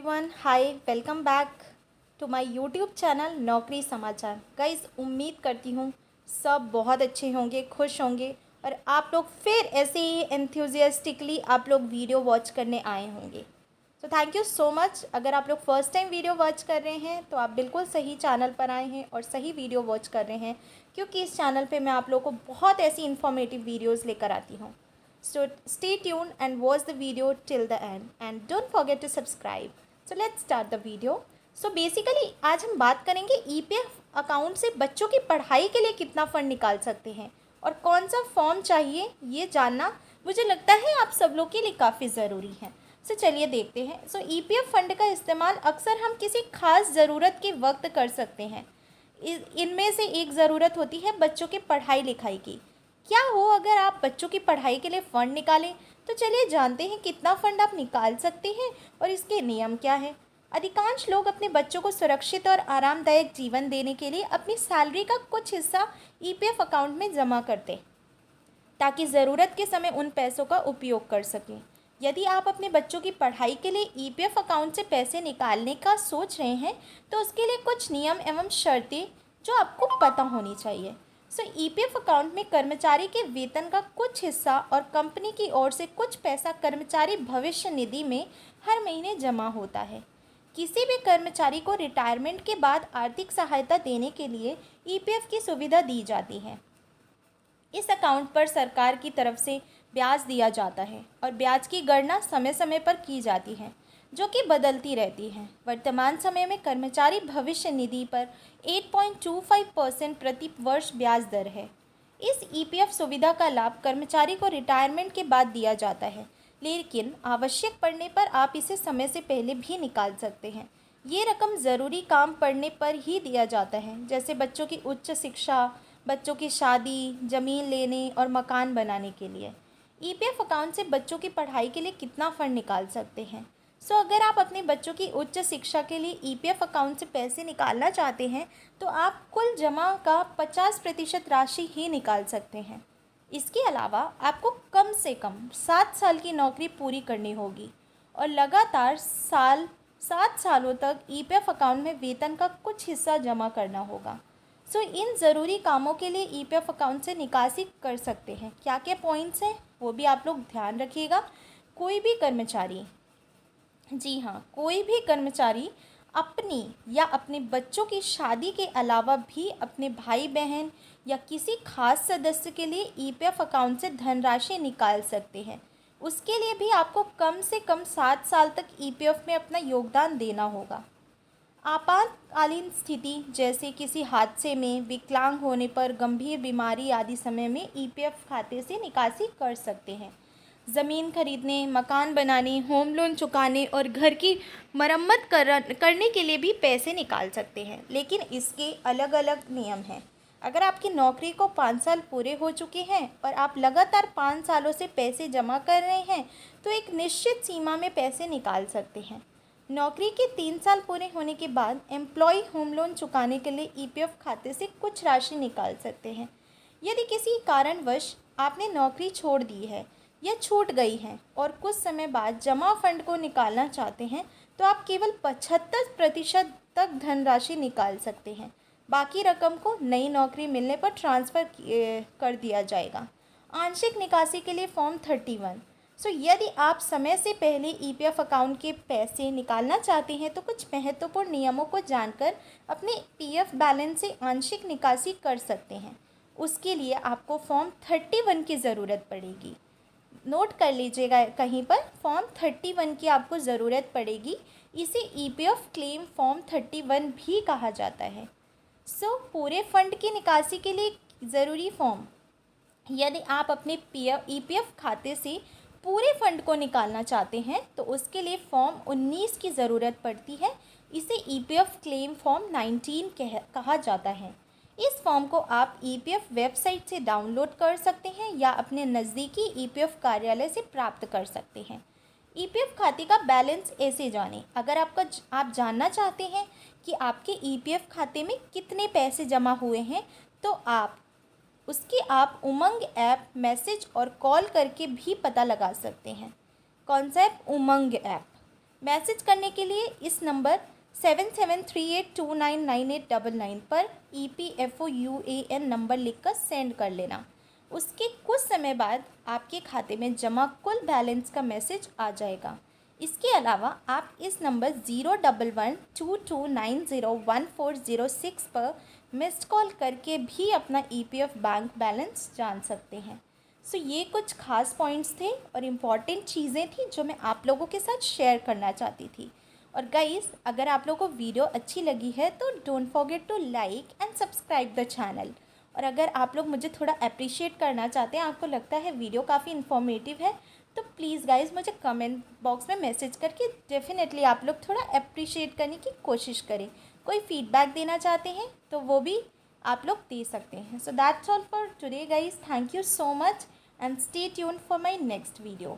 Everyone, hi, welcome back to my YouTube channel Naukri Samachar. Guys, उम्मीद करती हूँ सब बहुत अच्छे होंगे, खुश होंगे और आप लोग फिर ऐसे ही एंथुजियास्टिकली आप लोग वीडियो वॉच करने आए होंगे। तो थैंक यू सो मच। अगर आप लोग फर्स्ट टाइम वीडियो वॉच कर रहे हैं तो आप बिल्कुल सही चैनल पर आए हैं और सही वीडियो वॉच कर रहे हैं, क्योंकि इस चैनल पे मैं आप लोगों को बहुत ऐसी इन्फॉर्मेटिव वीडियोज़ लेकर आती हूँ। So stay tuned and watch the video till the end and don't forget to subscribe. So let's start the video. So basically आज हम बात करेंगे ईपीएफ अकाउंट से बच्चों की पढ़ाई के लिए कितना फ़ंड निकाल सकते हैं और कौन सा फॉर्म चाहिए, ये जानना मुझे लगता है आप सब लोग के लिए काफ़ी ज़रूरी है। सो चलिए देखते हैं। सो ईपीएफ फंड का इस्तेमाल अक्सर हम किसी खास ज़रूरत के वक्त कर सकते हैं। इनमें से एक ज़रूरत होती है बच्चों की पढ़ाई लिखाई की। क्या हो अगर आप बच्चों की पढ़ाई के लिए फ़ंड निकालें? तो चलिए जानते हैं कितना फ़ंड आप निकाल सकते हैं और इसके नियम क्या है। अधिकांश लोग अपने बच्चों को सुरक्षित और आरामदायक जीवन देने के लिए अपनी सैलरी का कुछ हिस्सा ईपीएफ अकाउंट में जमा करते हैं, ताकि ज़रूरत के समय उन पैसों का उपयोग कर सकें। यदि आप अपने बच्चों की पढ़ाई के लिए ईपीएफ अकाउंट से पैसे निकालने का सोच रहे हैं तो उसके लिए कुछ नियम एवं शर्तें जो आपको पता होनी चाहिए। सो ईपीएफ अकाउंट में कर्मचारी के वेतन का कुछ हिस्सा और कंपनी की ओर से कुछ पैसा कर्मचारी भविष्य निधि में हर महीने जमा होता है। किसी भी कर्मचारी को रिटायरमेंट के बाद आर्थिक सहायता देने के लिए ईपीएफ की सुविधा दी जाती है। इस अकाउंट पर सरकार की तरफ से ब्याज दिया जाता है और ब्याज की गणना समय समय पर की जाती है, जो कि बदलती रहती है। वर्तमान समय में कर्मचारी भविष्य निधि पर 8.25% प्रति वर्ष ब्याज दर है। इस ईपीएफ सुविधा का लाभ कर्मचारी को रिटायरमेंट के बाद दिया जाता है, लेकिन आवश्यक पड़ने पर आप इसे समय से पहले भी निकाल सकते हैं। ये रकम ज़रूरी काम पड़ने पर ही दिया जाता है, जैसे बच्चों की उच्च शिक्षा, बच्चों की शादी, ज़मीन लेने और मकान बनाने के लिए। ईपीएफ अकाउंट से बच्चों की पढ़ाई के लिए कितना फ़ंड निकाल सकते हैं? अगर आप अपने बच्चों की उच्च शिक्षा के लिए ईपीएफ अकाउंट से पैसे निकालना चाहते हैं तो आप कुल जमा का 50% राशि ही निकाल सकते हैं। इसके अलावा आपको कम से कम 7 साल की नौकरी पूरी करनी होगी और लगातार 7 सालों तक ईपीएफ अकाउंट में वेतन का कुछ हिस्सा जमा करना होगा। इन ज़रूरी कामों के लिए ईपीएफ अकाउंट से निकासी कर सकते हैं। क्या क्या पॉइंट्स हैं वो भी आप लोग ध्यान रखिएगा। कोई भी कर्मचारी, जी हाँ, कोई भी कर्मचारी अपनी या अपने बच्चों की शादी के अलावा भी अपने भाई बहन या किसी खास सदस्य के लिए ईपीएफ अकाउंट से धनराशि निकाल सकते हैं। उसके लिए भी आपको कम से कम 7 साल तक ईपीएफ में अपना योगदान देना होगा। आपातकालीन स्थिति जैसे किसी हादसे में, विकलांग होने पर, गंभीर बीमारी आदि समय में ईपीएफ खाते से निकासी कर सकते हैं। ज़मीन खरीदने, मकान बनाने, होम लोन चुकाने और घर की मरम्मत करने के लिए भी पैसे निकाल सकते हैं, लेकिन इसके अलग अलग नियम हैं। अगर आपकी नौकरी को 5 साल पूरे हो चुके हैं और आप लगातार 5 सालों से पैसे जमा कर रहे हैं तो एक निश्चित सीमा में पैसे निकाल सकते हैं। नौकरी के 3 साल पूरे होने के बाद एम्प्लॉय होम लोन चुकाने के लिए ईपीएफ खाते से कुछ राशि निकाल सकते हैं। यदि किसी कारणवश आपने नौकरी छोड़ दी है या छूट गई है और कुछ समय बाद जमा फंड को निकालना चाहते हैं तो आप केवल 75% तक धनराशि निकाल सकते हैं। बाकी रकम को नई नौकरी मिलने पर ट्रांसफ़र कर दिया जाएगा। आंशिक निकासी के लिए फॉर्म 31। यदि आप समय से पहले ईपीएफ अकाउंट के पैसे निकालना चाहते हैं तो कुछ महत्वपूर्ण नियमों को जानकर अपने पीएफ बैलेंस से आंशिक निकासी कर सकते हैं। उसके लिए आपको फॉर्म 31 की ज़रूरत पड़ेगी। नोट कर लीजिएगा कहीं पर, फॉर्म 31 की आपको ज़रूरत पड़ेगी। इसे ईपीएफ क्लेम फॉर्म 31 भी कहा जाता है। पूरे फंड की निकासी के लिए ज़रूरी फॉर्म, यदि आप अपने ईपीएफ खाते से पूरे फंड को निकालना चाहते हैं तो उसके लिए फॉर्म 19 की ज़रूरत पड़ती है। इसे ईपीएफ क्लेम फॉर्म 19 कहा जाता है। इस फॉर्म को आप ईपीएफ वेबसाइट से डाउनलोड कर सकते हैं या अपने नज़दीकी ईपीएफ कार्यालय से प्राप्त कर सकते हैं। ईपीएफ खाते का बैलेंस ऐसे जानें। अगर आप जानना चाहते हैं कि आपके ईपीएफ खाते में कितने पैसे जमा हुए हैं तो आप उमंग ऐप मैसेज और कॉल करके भी पता लगा सकते हैं। कौन सा ऐप? उमंग ऐप। मैसेज करने के लिए इस नंबर 7738299899 पर EPFO UAN नंबर लिखकर सेंड कर लेना। उसके कुछ समय बाद आपके खाते में जमा कुल बैलेंस का मैसेज आ जाएगा। इसके अलावा आप इस नंबर 01122901406 पर मिस्ड कॉल करके भी अपना EPF बैंक बैलेंस जान सकते हैं। सो ये कुछ खास पॉइंट्स थे और इम्पॉर्टेंट चीज़ें थी जो मैं आप लोगों के साथ शेयर करना चाहती थी। और गाइस, अगर आप लोगों को वीडियो अच्छी लगी है तो don't forget to like and subscribe the channel. और अगर आप लोग मुझे थोड़ा अप्रिशिएट करना चाहते हैं, आपको लगता है वीडियो काफ़ी इन्फॉर्मेटिव है, तो प्लीज़ गाइस मुझे कमेंट बॉक्स में मैसेज करके डेफिनेटली आप लोग थोड़ा अप्रिशिएट करने की कोशिश करें। कोई फीडबैक देना चाहते हैं तो वो भी आप लोग दे सकते हैं। So that's all for today guys, thank you so much and stay tuned for my next video.